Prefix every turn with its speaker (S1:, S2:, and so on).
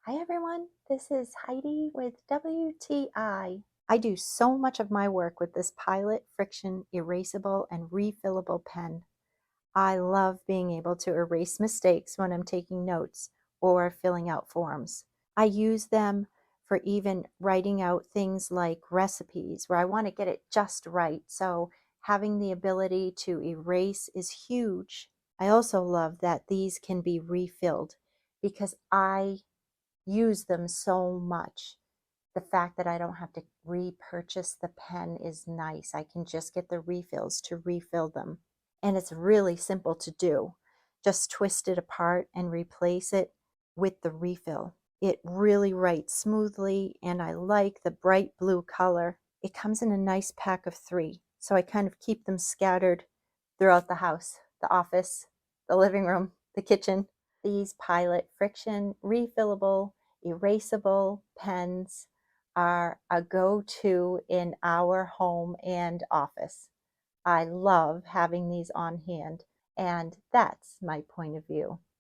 S1: Hi everyone, this is Heidi with WTI. I do so much of my work with this Pilot FriXion erasable and refillable pen. I love being able to erase mistakes when I'm taking notes or filling out forms. I use them for even writing out things like recipes where I want to get it just right. So having the ability to erase is huge. I also love that these can be refilled because I use them so much. The fact that I don't have to repurchase the pen is nice. I can just get the refills to refill them. And it's really simple to do. Just twist it apart and replace it with the refill. It really writes smoothly, and I like the bright blue color. It comes in a nice pack of 3, so I kind of keep them scattered throughout the house, the office, the living room, the kitchen. These Pilot FriXion refillable, erasable pens are a go-to in our home and office. I love having these on hand, and that's my point of view.